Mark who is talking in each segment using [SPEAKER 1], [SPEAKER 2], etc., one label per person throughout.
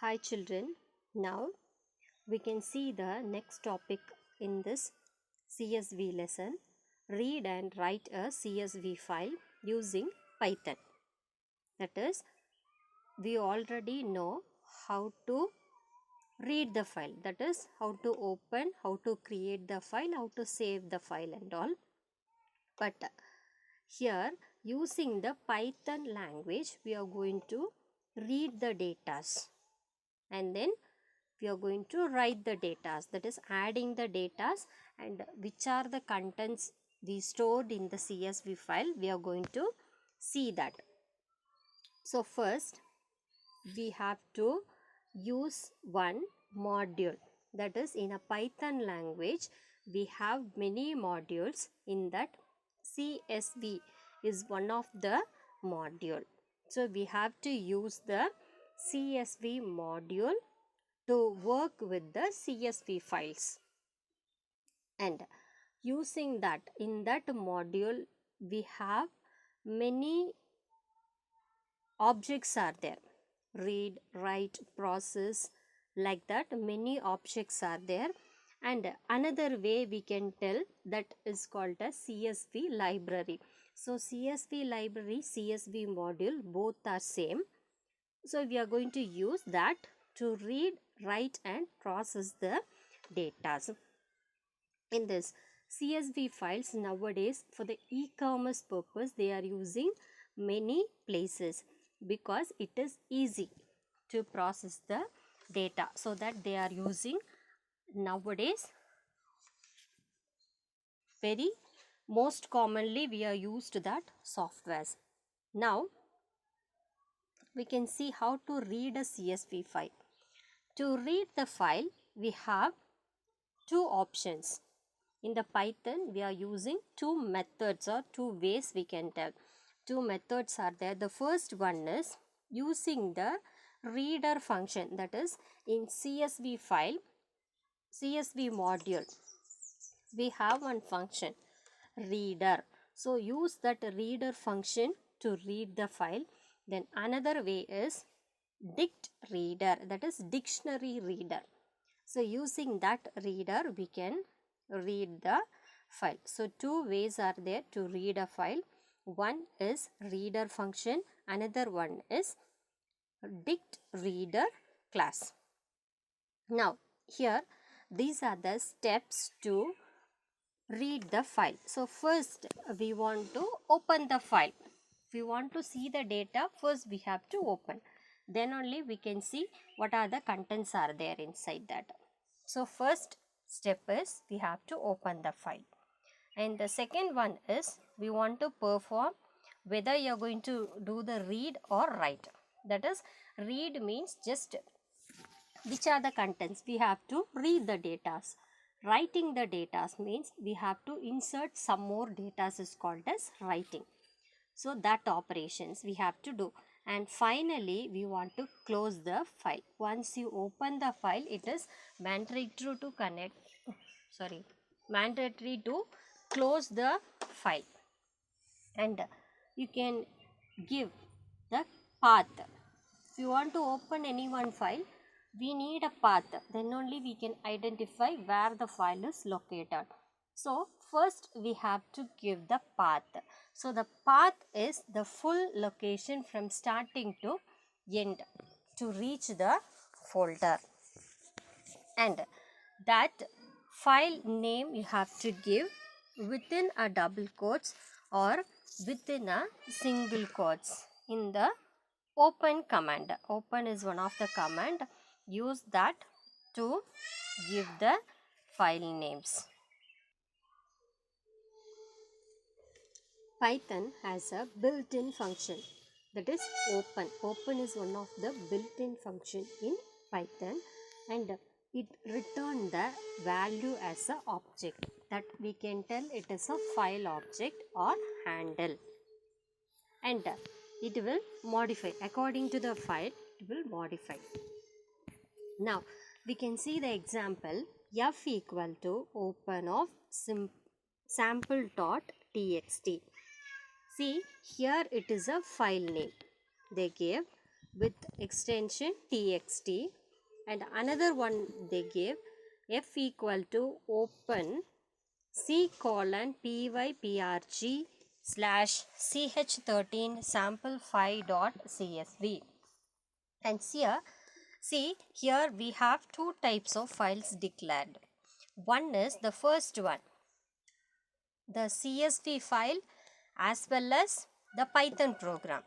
[SPEAKER 1] Hi children, now we can see the next topic in this CSV lesson. Read and write a CSV file using Python. That is, we already know how to read the file. That is, how to open, how to create the file, how to save the file and all. But here using the Python language, we are going to read the datas and then we are going to write the datas, that is adding the datas and which are the contents we stored in the CSV file. We are going to see that. So first we have to use one module, that is in a Python language we have many modules. In that CSV is one of the module. So we have to use the CSV module to work with the CSV files, and using that, in that module we have many objects are there: read, write, process, like that many objects are there. And another way we can tell, that is called a CSV library. So CSV library, CSV module, both are same. So we are going to use that to read, write and process the data. In this CSV files nowadays, for the e-commerce purpose, they are using many places because it is easy to process the data. So that they are using nowadays very most commonly we are used that softwares. Now we can see how to read a CSV file. To read the file, we have two options. In the Python, we are using two methods or two ways we can tell. Two methods are there. The first one is using the reader function, that is in CSV file, CSV module, we have one function, reader. So use that reader function to read the file. Then another way is dict reader, that is dictionary reader. So using that reader we can read the file. So two ways are there to read a file. One is reader function, another one is dict reader class. Now here these are the steps to read the file. So first we want to open the file. If we want to see the data, first we have to open, then only we can see what are the contents are there inside that. So first step is we have to open the file, and the second one is we want to perform whether you are going to do the read or write. That is, read means just which are the contents, we have to read the datas. Writing the datas means we have to insert some more datas, is called as writing. So that operations we have to do. And finally we want to close the file. Once you open the file, it is mandatory to connect mandatory to close the file, and you can give the path. If you want to open any one file, we need a path, then only we can identify where the file is located. So first we have to give the path. So the path is the full location from starting to end to reach the folder, and that file name you have to give within a double quotes or within a single quotes in the open command. Open is one of the command. Use that to give the file names. Python has a built-in function, that is open. Open is one of the built-in function in Python, and it return the value as a object, that we can tell it is a file object or handle, and it will modify according to the file. It will modify. Now we can see the example, f equal to open of sample.txt. See, here it is a file name. They gave with extension txt, and another one they give f equal to open c colon pyprg slash ch13 sample5 dot csv. And see here we have two types of files declared. One is the first one, the CSV file as well as the Python program.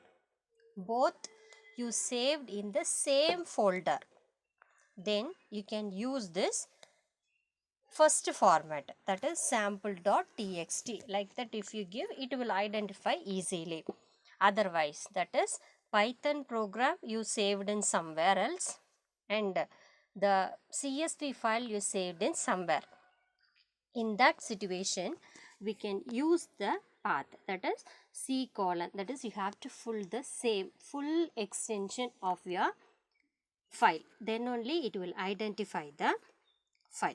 [SPEAKER 1] Both you saved in the same folder. Then you can use this first format, that is sample.txt. Like that, if you give, it will identify easily. Otherwise, that is Python program you saved in somewhere else and the CSV file you saved in somewhere. In that situation, we can use the path, that is c colon, that is you have to fill the same full extension of your file, then only it will identify the file.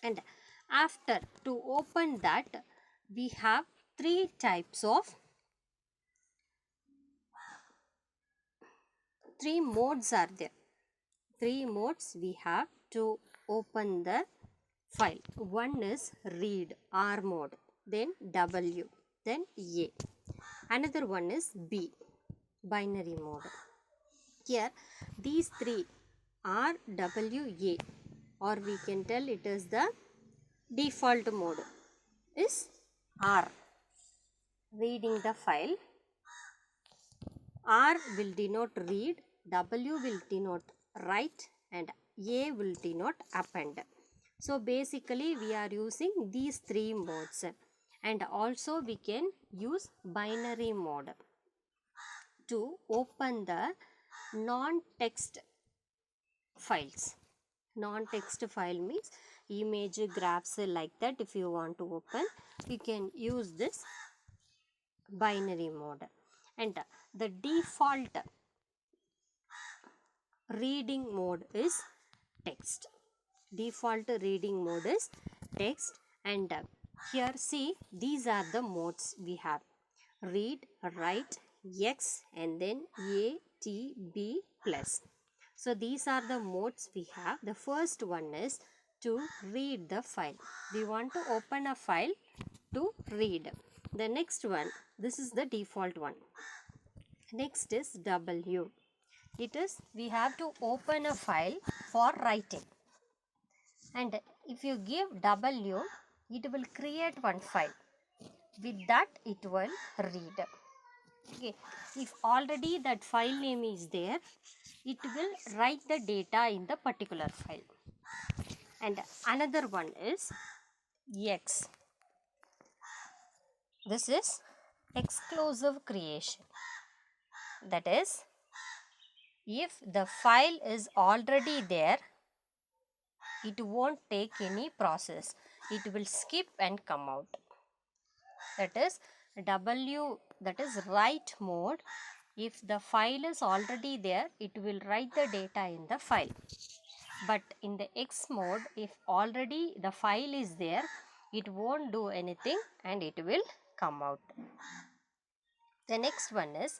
[SPEAKER 1] And after to open that, we have three modes are there. Three modes we have to open the file. One is read, R mode, then W, then A. Another one is B, binary mode. Here these three R, W, A, or we can tell it is the default mode is R, reading the file. R will denote read, W will denote write, and A will denote append. So basically we are using these three modes, and also we can use binary mode to open the non-text files. Non-text file means image, graphs, like that. If you want to open, you can use this binary mode. And the default reading mode is text. Default reading mode is text, and here see these are the modes we have: read, write, X, and then A, T, B plus. So these are the modes we have. The first one is to read the file. We want to open a file to read. The next one, this is the default one. Next is W. It is we have to open a file for writing. And if you give W, it will create one file. With that, it will read. Okay. If already that file name is there, it will write the data in the particular file. And another one is X. This is exclusive creation. That is, if the file is already there, it won't take any process. It will skip and come out. That is W, that is write mode. If the file is already there, it will write the data in the file. But in the X mode, if already the file is there, it won't do anything and it will come out. The next one is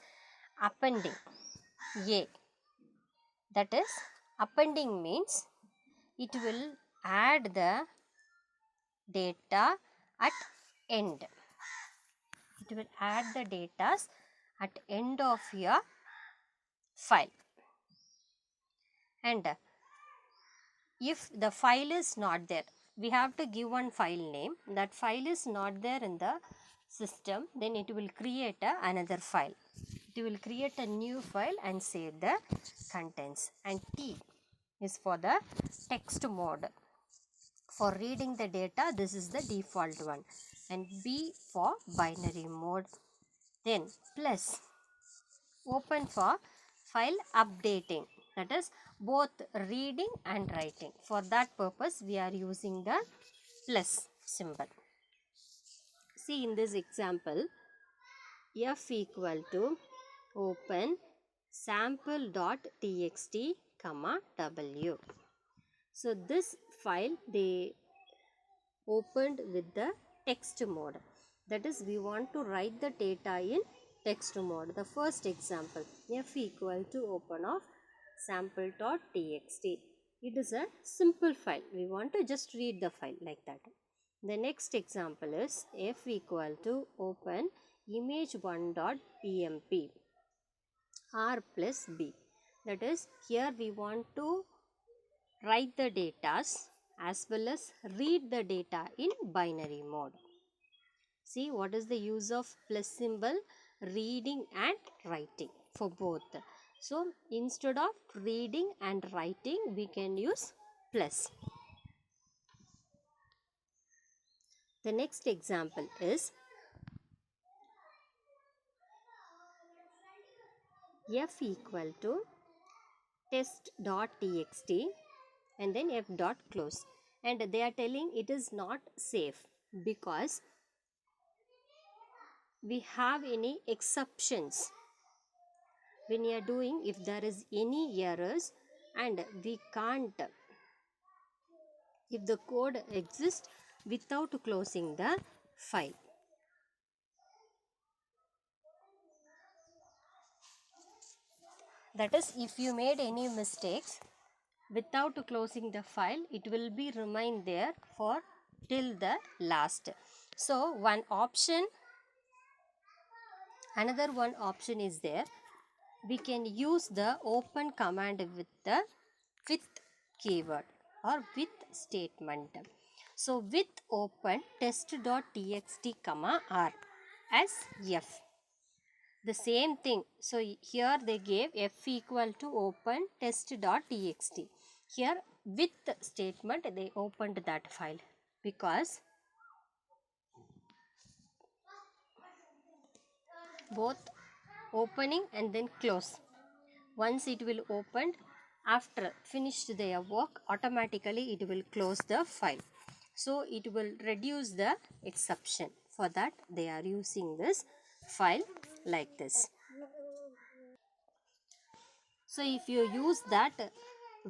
[SPEAKER 1] appending, A. That is, appending means it will add the data at end. It will add the data at end of your file. And if the file is not there, we have to give one file name. That file is not there in the system, then it will create another file. It will create a new file and save the contents. And T is for the text mode. For reading the data, this is the default one. And B for binary mode. Then plus, open for file updating. That is both reading and writing. For that purpose, we are using the plus symbol. See in this example, F equal to open sample.txt, W. So this file they opened with the text mode. That is, we want to write the data in text mode. The first example, f equal to open of sample.txt. It is a simple file. We want to just read the file like that. The next example is f equal to open image1.pmp r plus b. That is, here we want to write the data as well as read the data in binary mode. See what is the use of plus symbol? Reading and writing for both. So instead of reading and writing, we can use plus. The next example is f equal to test.txt and then f dot close, and they are telling it is not safe because we have any exceptions when you are doing, if there is any errors and we can't, if the code exists without closing the file. That is, if you made any mistakes without closing the file, it will be remain there for till the last. So one option, another one option is there. We can use the open command with the with keyword or with statement. So with open test.txt comma r as f. The same thing. So here they gave f equal to open test.txt. Here with statement they opened that file because both opening and then close. Once it will open, after finished their work, automatically it will close the file. So it will reduce the exception. For that they are using this file like this. So if you use that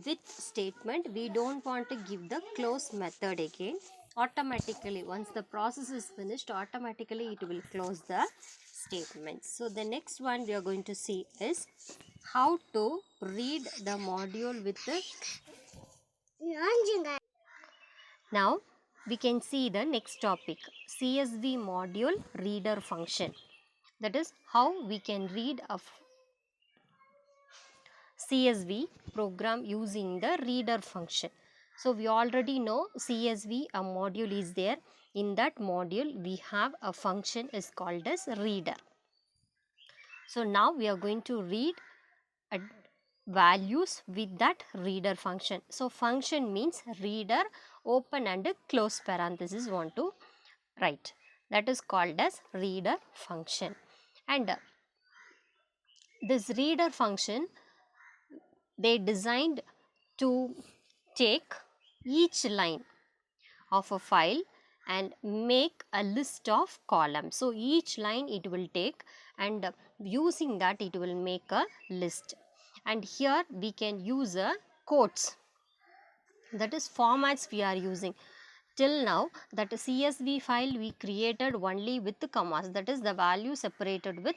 [SPEAKER 1] with statement, we don't want to give the close method again. Automatically, once the process is finished, automatically it will close the statement. So the next one we are going to see is how to read the module with the. Now we can see the next topic, CSV module reader function. That is how we can read a CSV program using the reader function. So we already know CSV, a module is there. In that module we have a function is called as reader. So now we are going to read values with that reader function. So function means reader, open and close parenthesis want to write. That is called as reader function. And this reader function, they designed to take each line of a file and make a list of columns. So each line it will take and using that it will make a list. And here we can use a quotes, that is formats we are using. Till now that CSV file we created only with the commas, that is the value separated with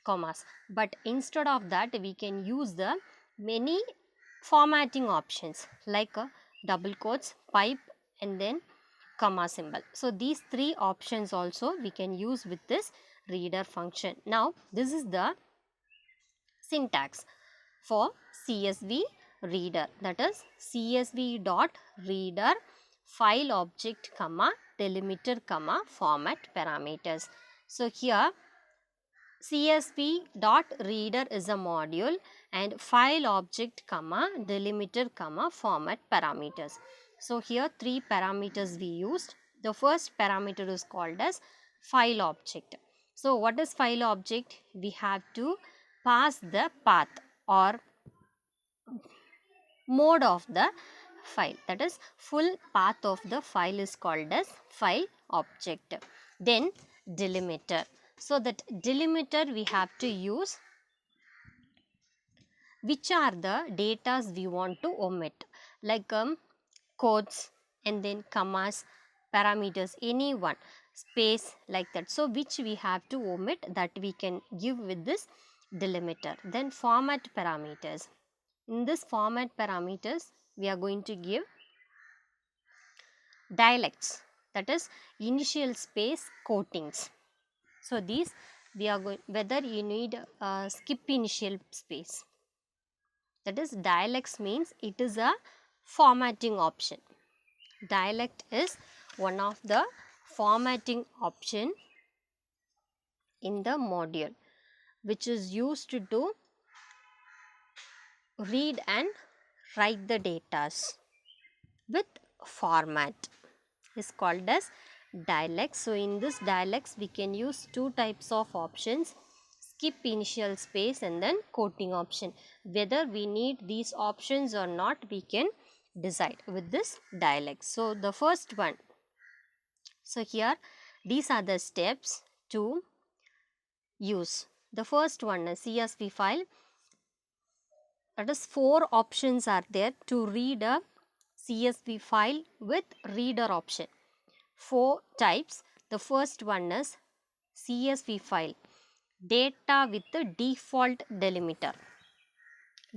[SPEAKER 1] commas. But instead of that we can use the many formatting options like a double quotes, pipe and then comma symbol. So these three options also we can use with this reader function. Now this is the syntax for CSV reader, that is CSV dot reader file object comma delimiter comma format parameters. So here CSV dot reader is a module and file object comma delimiter comma format parameters. So here three parameters we used. The first parameter is called as file object. So what is file object? We have to pass the path or mode of the file, that is full path of the file is called as file object. Then delimiter. So that delimiter we have to use which are the datas we want to omit, like quotes and then commas, parameters, any one. space like that. So which we have to omit, that we can give with this delimiter. Then format parameters. In this format parameters, we are going to give dialects, that is initial space quotings. So these we are going, whether you need skip initial space, that is dialects means it is a formatting option. Dialect is one of the formatting option in the module, which is used to read and write the datas with format, is called as dialects. So in this dialects we can use two types of options, skip initial space and then quoting option. Whether we need these options or not, we can decide with this dialect. So the first one, so here these are the steps to use. The first one is CSV file, that is 4 options are there to read a CSV file with reader option. 4 types. The first one is CSV file, data with the default delimiter.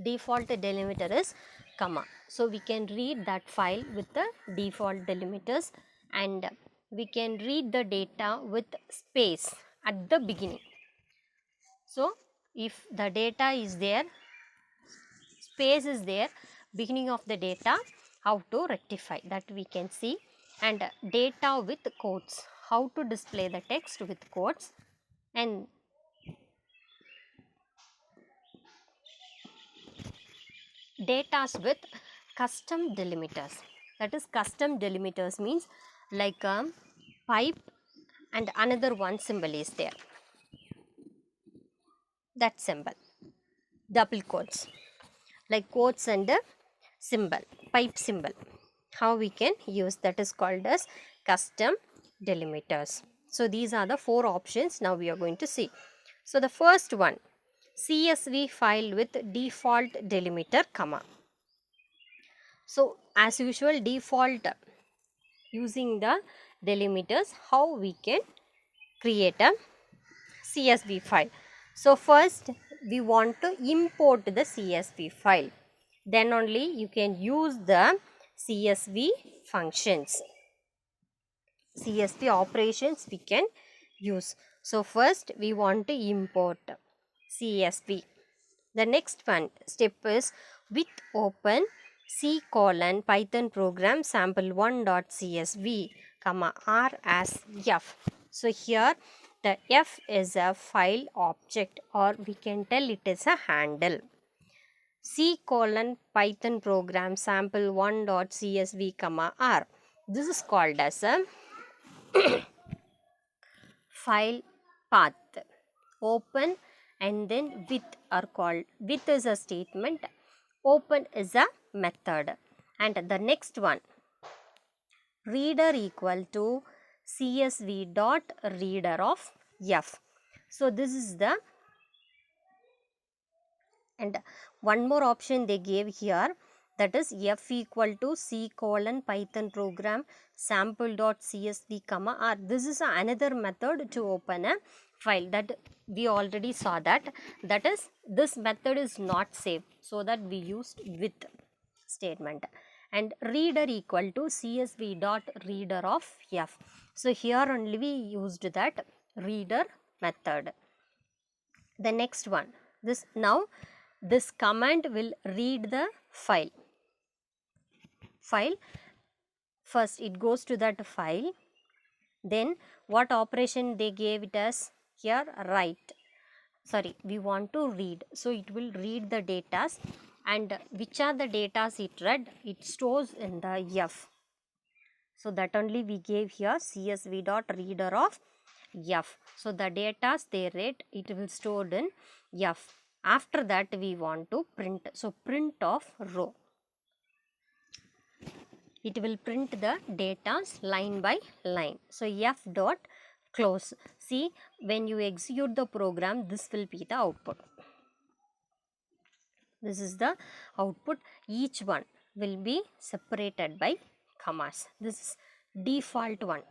[SPEAKER 1] Default delimiter is comma. So we can read that file with the default delimiters, and we can read the data with space at the beginning. So if the data is there, space is there, beginning of the data, how to rectify that we can see. And data with quotes, how to display the text with quotes. And datas with custom delimiters, that is custom delimiters means like a pipe and another one symbol is there, that symbol, double quotes, like quotes and a symbol, pipe symbol, how we can use, that is called as custom delimiters. So these are the 4 options now we are going to see. So the first one, CSV file with default delimiter comma. So as usual, default, using the delimiters, how we can create a CSV file. So first we want to import the CSV file, then only you can use the CSV functions, CSV operations we can use. So first we want to import CSV. The next one step is with open C colon Python program sample1.csv comma r as f. So here the f is a file object, or we can tell it is a handle. C colon Python program sample1.csv comma r. This is called as a file path. Open and then with are called, with is a statement, open is a method. And the next one, reader equal to csv dot reader of f. So this is the, and one more option they gave here, that is f equal to c colon Python program sample.csv comma r. This is another method to open a file, that we already saw that is this method is not saved, so that we used with statement. And reader equal to csv dot reader of f. So here only we used that reader method. The next one, this now this command will read the file. First it goes to that file, then what operation they gave it as here, write, sorry, we want to read, so it will read the datas, and which are the datas it read, it stores in the f. So that only we gave here csv dot reader of f. So the datas they read, it will stored in f. After that we want to print, so print of row, it will print the datas line by line. So f dot close. See, when you execute the program, this will be the output. This is the output. Each one will be separated by commas. This is default one.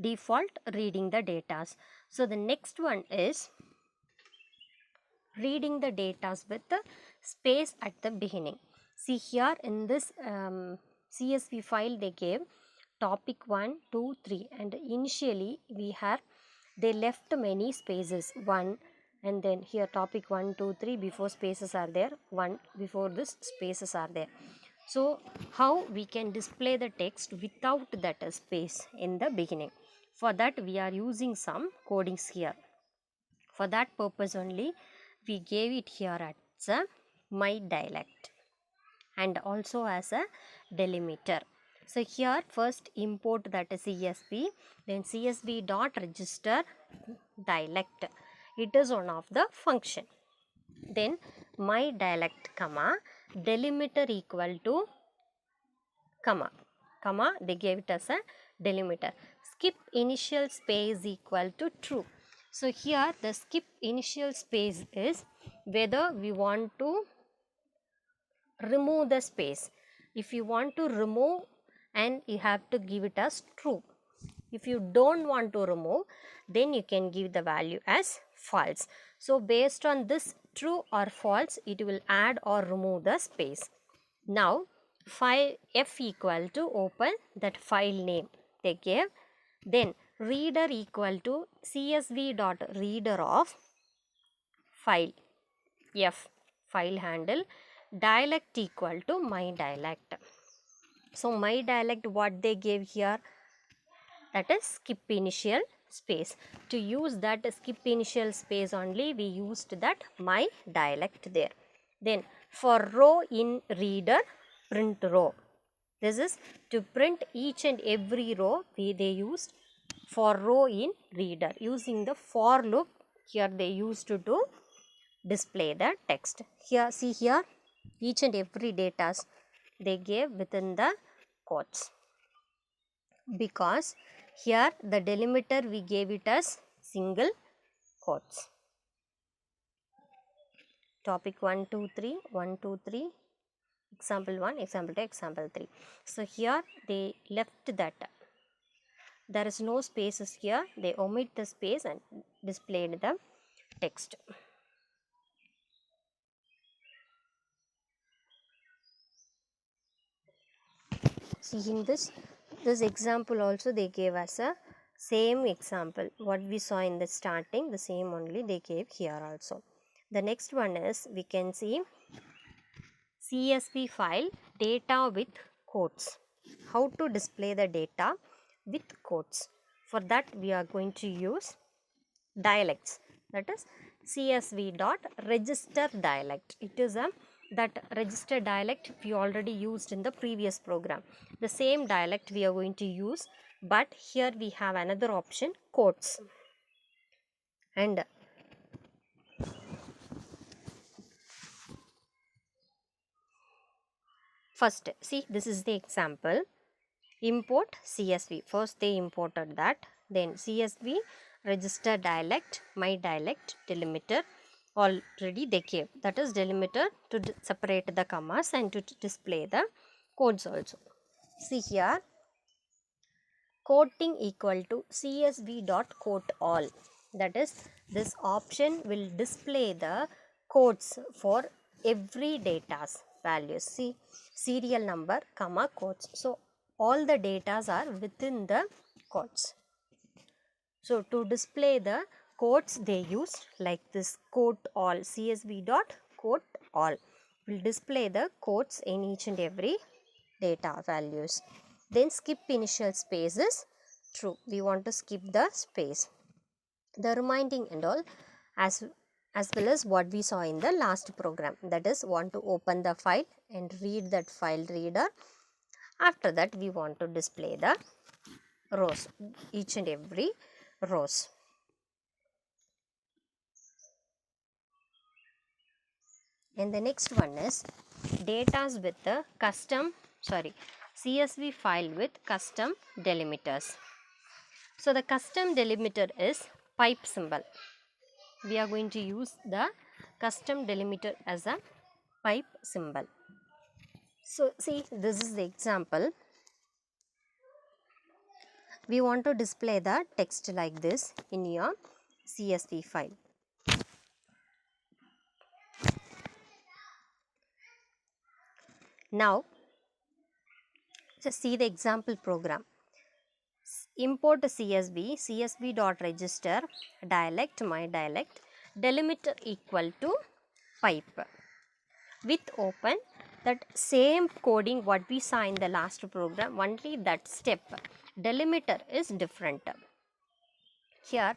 [SPEAKER 1] default reading the datas. So the next one is reading the datas with the space at the beginning. See here in this CSV file they gave topic 1, 2, 3 and initially they left many spaces, 1 and then here topic 1, 2, 3 before spaces are there, 1 before this spaces are there. So how we can display the text without that space in the beginning? For that we are using some codings here. For that purpose only we gave it here as a my dialect and also as a delimiter. So here first import that CSV, then CSV dot register dialect. It is one of the function. Then my dialect comma delimiter equal to comma they gave it as a delimiter. Skip initial space equal to true. So here the skip initial space is whether we want to remove the space. If you want to remove, and you have to give it as true. If you don't want to remove, then you can give the value as false. So based on this true or false, it will add or remove the space. Now file f equal to open that file name they gave, then reader equal to csv dot reader of file f file handle, dialect equal to my dialect. So my dialect what they gave here, that is skip initial space. To use that skip initial space only we used that my dialect there. Then for row in reader print row, this is to print each and every row they used for row in reader. Using the for loop here they used to display the text. Here see here each and every data they gave within the quotes, because here the delimiter we gave it as single quotes. Topic 1, 2, 3, 1, 2, 3, example 1, example 2, example 3. So here they left that. There is no spaces here. They omit the space and displayed the text. See in this example also they gave us a same example. What we saw in the starting, the same only they gave here also. The next one is we can see CSV file data with quotes. How to display the data with quotes? For that we are going to use dialects, that is CSV dot register dialect. It is that register dialect we already used in the previous program. The same dialect we are going to use, but here we have another option, quotes. And first see, this is the example. Import CSV. First they imported that, then CSV register dialect, my dialect, delimiter already they gave, that is delimiter to separate the commas and to display the codes also. See here quoting equal to CSV dot quote all, that is this option will display the codes for every data's values. See serial number comma quotes. So all the datas are within the quotes. So to display the quotes they used like this quote all, CSV dot quote all will display the quotes in each and every data values. Then skip initial space is true. We want to skip the space. The reminding and all as well as what we saw in the last program, that is want to open the file and read that file reader. After that we want to display the rows, each and every rows. And the next one is datas with the CSV file with custom delimiters. So the custom delimiter is pipe symbol. We are going to use the custom delimiter as a pipe symbol. So see, this is the example. we want to display the text like this in your CSV file. Now, just see the example program. Import csv.register dialect, my dialect, delimiter equal to pipe. With open, that same coding what we saw in the last program, only that step delimiter is different. Here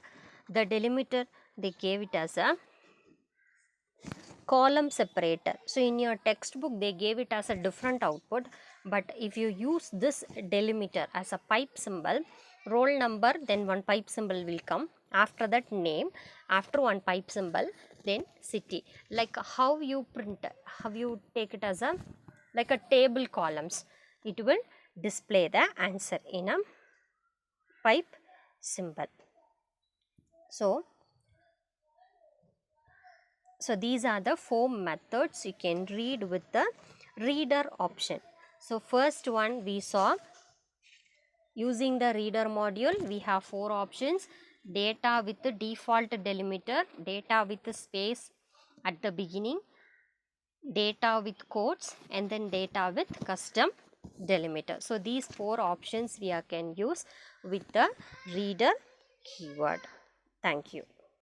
[SPEAKER 1] the delimiter they gave it as a column separator. So in your textbook they gave it as a different output, but if you use this delimiter as a pipe symbol, roll number, then one pipe symbol will come, after that name, after one pipe symbol, then city. Like how you print, how you take it as a like a table columns, it will display the answer in a pipe symbol. So these are the 4 methods you can read with the reader option. So first one we saw, using the reader module we have 4 options: data with the default delimiter, data with the space at the beginning, data with quotes, and then data with custom delimiter. So these 4 options we can use with the reader keyword. Thank you.